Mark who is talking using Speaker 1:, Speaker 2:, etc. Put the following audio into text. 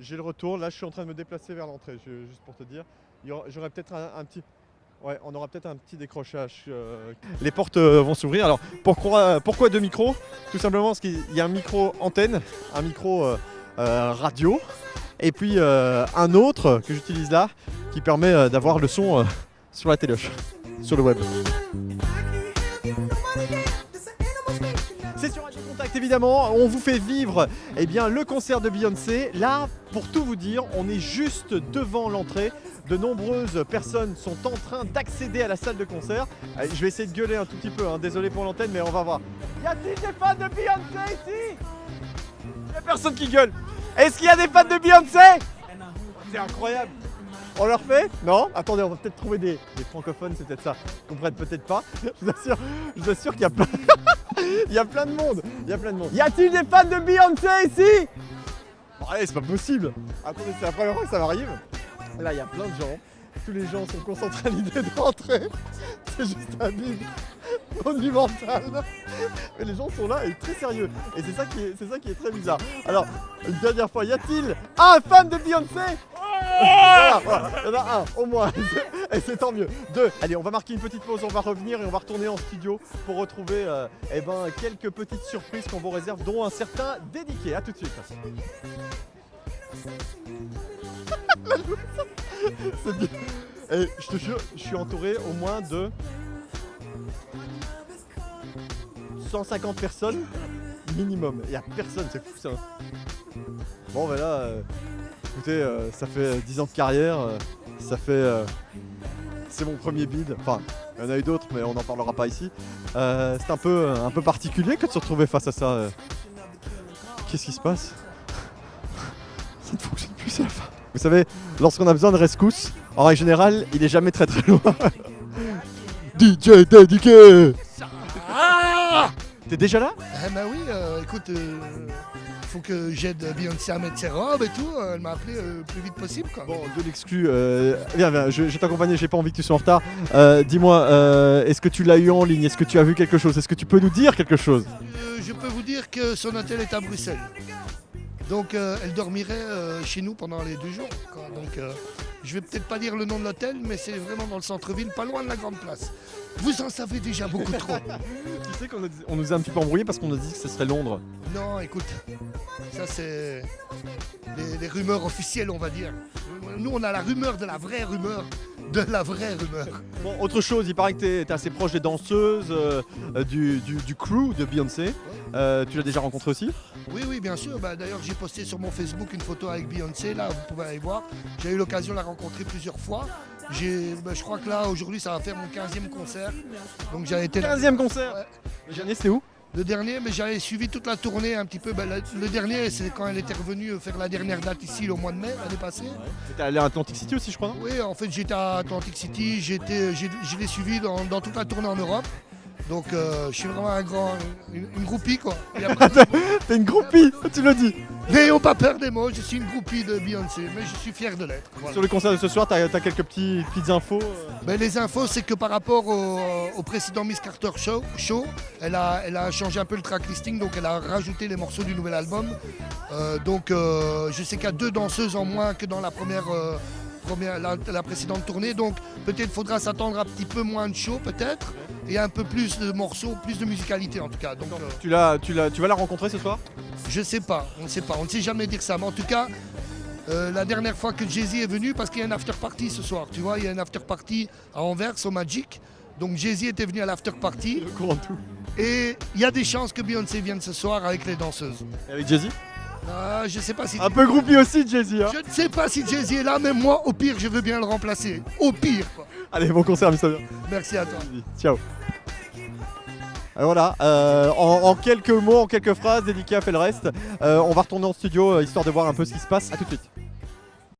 Speaker 1: j'ai le retour. Là, je suis en train de me déplacer vers l'entrée, juste pour te dire. J'aurais peut-être un petit... Ouais, on aura peut-être un petit décrochage. Les portes vont s'ouvrir. Alors, pourquoi deux micros? Tout simplement parce qu'il y a un micro antenne, un micro radio, et puis un autre que j'utilise là, qui permet d'avoir le son sur la téloche, sur le web. C'est sur Radio Contact évidemment, on vous fait vivre le concert de Beyoncé. Là, pour tout vous dire, on est juste devant l'entrée. De nombreuses personnes sont en train d'accéder à la salle de concert. Je vais essayer de gueuler un tout petit peu, désolé pour l'antenne, mais on va voir. Y a-t-il des fans de Beyoncé ici? Il n'y a personne qui gueule. Est-ce qu'il y a des fans de Beyoncé? C'est incroyable. On leur fait? Non? Attendez, on va peut-être trouver des francophones, c'est peut-être ça. Ils comprennent peut-être pas. Je vous assure qu'il y a plein... Il y a plein de monde. Y a-t-il des fans de Beyoncé ici? Allez, c'est pas possible. Attendez, c'est la première fois que ça m'arrive. Là, il y a plein de gens. Tous les gens sont concentrés à l'idée de rentrer. C'est juste un bide monumental. Mais les gens sont là et très sérieux. Et c'est ça qui est très bizarre. Alors, une dernière fois, y a-t-il un fan de Beyoncé? Voilà. Il y en a un, au moins. Et c'est tant mieux. Deux. Allez, on va marquer une petite pause, on va revenir et on va retourner en studio pour retrouver quelques petites surprises qu'on vous réserve, dont un certain Dédiké. A tout de suite. Et je te jure, je suis entouré au moins de 150 personnes minimum. Il n'y a personne, c'est fou ça. Bon ben là, écoutez, ça fait 10 ans de carrière, c'est mon premier bid. Enfin, il y en a eu d'autres, mais on n'en parlera pas ici. C'est un peu particulier que de se retrouver face à ça. Qu'est-ce qui se passe? Ça ne fonctionne plus, c'est la fin. Vous savez, lorsqu'on a besoin de rescousse, en règle générale, il est jamais très très loin. DJ Dédiké. T'es déjà là?
Speaker 2: Bah oui, écoute, faut que j'aide Beyoncé à mettre ses robes et tout. Elle m'a appelé le plus vite possible, quoi.
Speaker 1: Bon, de l'exclu. Viens, je vais t'accompagner, j'ai pas envie que tu sois en retard. Dis-moi, est-ce que tu l'as eu en ligne? Est-ce que tu as vu quelque chose? Est-ce que tu peux nous dire quelque chose?
Speaker 2: Je peux vous dire que son hôtel est à Bruxelles. Donc elle dormirait chez nous pendant les 2 jours, quoi. Donc je vais peut-être pas dire le nom de l'hôtel, mais c'est vraiment dans le centre-ville, pas loin de la Grande Place. Vous en savez déjà beaucoup trop.
Speaker 1: Tu sais qu'on nous a un petit peu embrouillé parce qu'on a dit que ce serait Londres.
Speaker 2: Non, écoute, ça c'est les rumeurs officielles, on va dire. Nous on a la rumeur de la vraie rumeur. De la vraie rumeur.
Speaker 1: Bon, autre chose, il paraît que t'es assez proche des danseuses du crew de Beyoncé. Tu l'as déjà rencontré aussi?
Speaker 2: Oui, bien sûr. Bah, d'ailleurs, j'ai posté sur mon Facebook une photo avec Beyoncé. Là, vous pouvez aller voir. J'ai eu l'occasion de la rencontrer plusieurs fois. Je crois que là, aujourd'hui, ça va faire mon 15e concert. Donc, j'ai été
Speaker 1: 15e concert?
Speaker 2: Ouais.
Speaker 1: Le dernier, c'était où?
Speaker 2: Le dernier, mais j'avais suivi toute la tournée un petit peu. Le dernier, c'est quand elle était revenue faire la dernière date ici, au mois de mai, l'année passée.
Speaker 1: Ouais. T'étais allé à Atlantic City aussi, je crois, non?
Speaker 2: Oui, en fait, j'étais à Atlantic City. Je l'ai suivi dans toute la tournée en Europe. Donc, je suis vraiment une groupie, quoi.
Speaker 1: T'es une groupie, tu le dis.
Speaker 2: N'ayons pas peur des mots, je suis une groupie de Beyoncé, mais je suis fier de l'être. Voilà.
Speaker 1: Sur le concert de ce soir, t'as quelques petites infos
Speaker 2: Ben, les infos, c'est que par rapport au précédent Miss Carter Show, elle a changé un peu le track listing, donc elle a rajouté les morceaux du nouvel album. Je sais qu'il y a 2 danseuses en moins que dans la la précédente tournée, donc peut-être faudra s'attendre à un petit peu moins de show, peut-être, et un peu plus de morceaux, plus de musicalité en tout cas. Donc,
Speaker 1: tu vas la rencontrer ce soir?
Speaker 2: Je sais pas, on ne sait jamais dire ça, mais en tout cas, la dernière fois que Jay-Z est venu, parce qu'il y a un after party ce soir, tu vois, il y a un after party à Anvers au Magic, donc Jay-Z était venu à l'after party.
Speaker 1: Le courant tout.
Speaker 2: Et il y a des chances que Beyoncé vienne ce soir avec les danseuses.
Speaker 1: Et avec Jay-Z?
Speaker 2: Je sais pas si...
Speaker 1: Un peu groupie aussi, Jay-Z. Hein.
Speaker 2: Je ne sais pas si Jay-Z est là, mais moi, au pire, je veux bien le remplacer. Au pire, quoi.
Speaker 1: Allez, bon concert, Mr.
Speaker 2: Merci à toi.
Speaker 1: Ciao. Et voilà, en quelques mots, en quelques phrases, Dédiké a fait le reste. On va retourner en studio histoire de voir un peu ce qui se passe. A tout de suite.